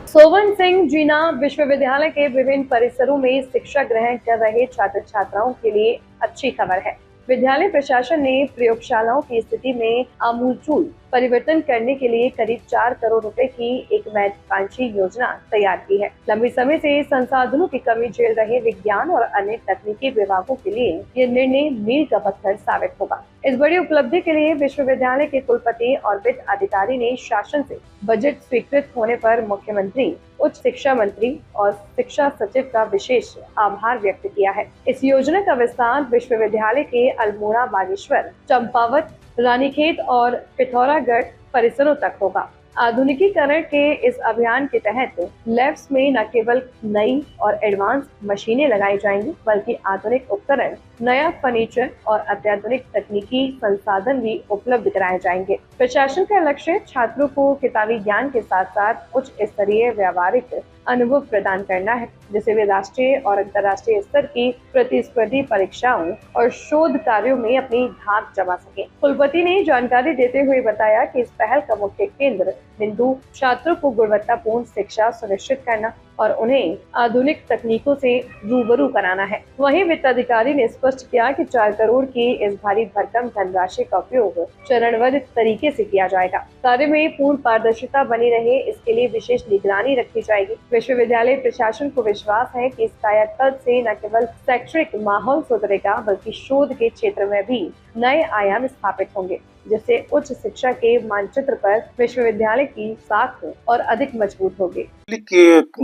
सोवन सिंह जीना विश्वविद्यालय के विभिन्न परिसरों में शिक्षा ग्रहण कर रहे छात्र छात्राओं के लिए अच्छी खबर है। विद्यालय प्रशासन ने प्रयोगशालाओं की स्थिति में आमूलचूल परिवर्तन करने के लिए करीब 4 करोड़ रुपए की एक महत्वाकांक्षी योजना तैयार की है। लंबे समय से संसाधनों की कमी झेल रहे विज्ञान और अन्य तकनीकी विभागों के लिए ये निर्णय मील का पत्थर साबित होगा। इस बड़ी उपलब्धि के लिए विश्वविद्यालय के कुलपति और वित्त अधिकारी ने शासन से बजट स्वीकृत होने पर मुख्यमंत्री, उच्च शिक्षा मंत्री और शिक्षा सचिव का विशेष आभार व्यक्त किया है। इस योजना का विस्तार विश्वविद्यालय के अल्मोड़ा, बागेश्वर, चंपावत, रानीखेत और पिथौरागढ़ परिसरों तक होगा। आधुनिकीकरण के इस अभियान के तहत लैब्स में न केवल नई और एडवांस मशीनें लगाई जाएंगी, बल्कि आधुनिक उपकरण, नया फर्नीचर और अत्याधुनिक तकनीकी संसाधन भी उपलब्ध कराए जाएंगे। प्रशासन का लक्ष्य छात्रों को किताबी ज्ञान के साथ साथ उच्च स्तरीय व्यावहारिक अनुभव प्रदान करना है, जिससे वे राष्ट्रीय और अंतर्राष्ट्रीय स्तर की प्रतिस्पर्धी परीक्षाओं और शोध कार्यों में अपनी धाक जमा सके। कुलपति ने जानकारी देते हुए बताया कि इस पहल का मुख्य केंद्र बिंदु छात्रों को गुणवत्तापूर्ण शिक्षा सुनिश्चित करना और उन्हें आधुनिक तकनीकों से रूबरू कराना है। वहीं वित्त अधिकारी ने स्पष्ट किया कि 4 करोड़ की इस भारी भरकम धनराशि का उपयोग चरणबद्ध तरीके से किया जाएगा। कार्य में पूर्ण पारदर्शिता बनी रहे, इसके लिए विशेष निगरानी रखी जाएगी। विश्वविद्यालय प्रशासन को विश्वास है कि इस कायाकल्प से न केवल शैक्षणिक माहौल सुधरेगा, बल्कि शोध के क्षेत्र में भी नए आयाम स्थापित होंगे, जिससे उच्च शिक्षा के मानचित्र पर विश्वविद्यालय की साख और अधिक मजबूत होगी।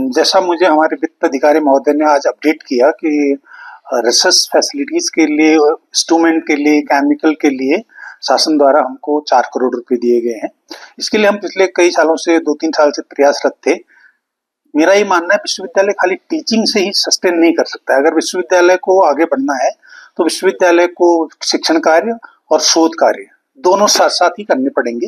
जैसा मुझे हमारे वित्त अधिकारी महोदय ने आज अपडेट किया कि रिसर्च फैसिलिटीज के लिए, इंस्ट्रूमेंट के लिए, केमिकल के लिए शासन द्वारा हमको 4 करोड़ रुपए दिए गए हैं। इसके लिए हम पिछले कई सालों से 2-3 साल से प्रयासरत थे। मेरा ये मानना है विश्वविद्यालय खाली टीचिंग से ही सस्टेन नहीं कर सकता है। अगर विश्वविद्यालय को आगे बढ़ना है तो विश्वविद्यालय को शिक्षण कार्य और शोध कार्य दोनों साथ साथ ही करने पड़ेंगे,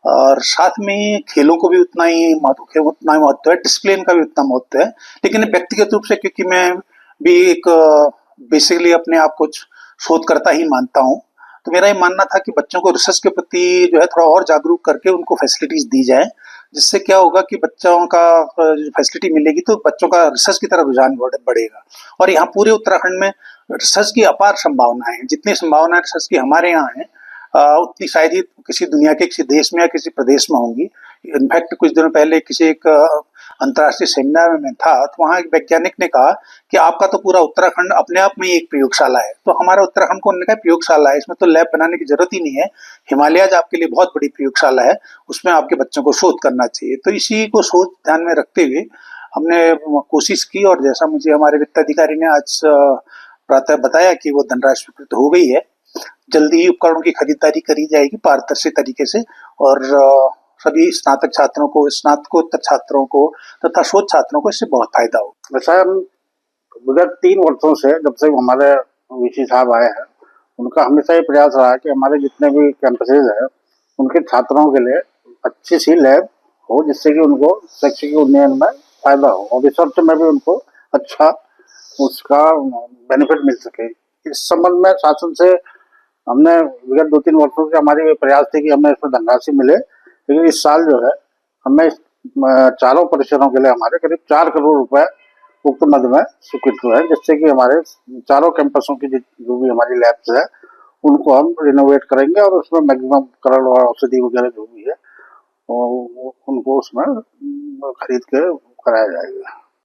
और साथ में खेलों को भी उतना ही महत्व है, डिसिप्लिन का भी उतना महत्व है। लेकिन व्यक्तिगत रूप से, क्योंकि मैं भी एक बेसिकली अपने आप को शोधकर्ता ही मानता हूँ, तो मेरा ये मानना था कि बच्चों को रिसर्च के प्रति जो है थोड़ा और जागरूक करके उनको फैसिलिटीज दी जाए, जिससे क्या होगा कि बच्चों का फैसिलिटी मिलेगी तो बच्चों का रिसर्च की तरफ रुझान बढ़ेगा। और यहाँ पूरे उत्तराखंड में रिसर्च की अपार संभावनाएं हैं। जितनी संभावनाएं रिसर्च की हमारे यहाँ है, उतनी शायद ही किसी दुनिया के किसी देश में या किसी प्रदेश में होंगी। इनफैक्ट कुछ दिनों पहले किसी एक अंतर्राष्ट्रीय सेमिनार में था, तो वहाँ एक वैज्ञानिक ने कहा कि आपका तो पूरा उत्तराखंड अपने आप में एक प्रयोगशाला है। तो हमारा उत्तराखंड को उन्होंने कहा प्रयोगशाला है, इसमें तो लैब बनाने की जरूरत ही नहीं है। हिमालयज आपके लिए बहुत बड़ी प्रयोगशाला है, उसमें आपके बच्चों को शोध करना चाहिए। तो इसी को सोच ध्यान में रखते हुए हमने कोशिश की, और जैसा मुझे हमारे वित्त अधिकारी ने आज प्रातः बताया कि वो धनराशि स्वीकृत हो गई है। जल्दी ही उपकरणों की खरीदारी करी जाएगी पारदर्शी तरीके से, और सभी स्नातक छात्रों को, स्नातकोत्तर छात्रों को तथा शोध छात्रों को इससे बहुत फायदा हो। वैसा हम विगत 3 वर्षों से, जब से हमारे वीसी साहब आए हैं, उनका हमेशा ये प्रयास रहा है कि हमारे जितने भी कैंपसेज हैं उनके छात्रों के लिए अच्छी सी लैब हो, जिससे कि उनको शैक्षिक उन्नयन में फायदा हो और रिसर्च में भी उनको अच्छा उसका बेनिफिट मिल सके। इस संबंध में शासन से हमने विगत 2-3 वर्षों से हमारी प्रयास थे कि हमें इसमें धनराशि मिले, लेकिन इस साल जो है हमें चारों परिसरों के लिए हमारे करीब 4 करोड़ रुपए उक्त मद में स्वीकृत हुए हैं, जिससे कि हमारे चारों कैंपसों की जो भी हमारी लैब्स है उनको हम रिनोवेट करेंगे और उसमें मैक्सिमम उपकरण और औषधि वगैरह जो भी है उनको उसमें खरीद के कराया जाएगा।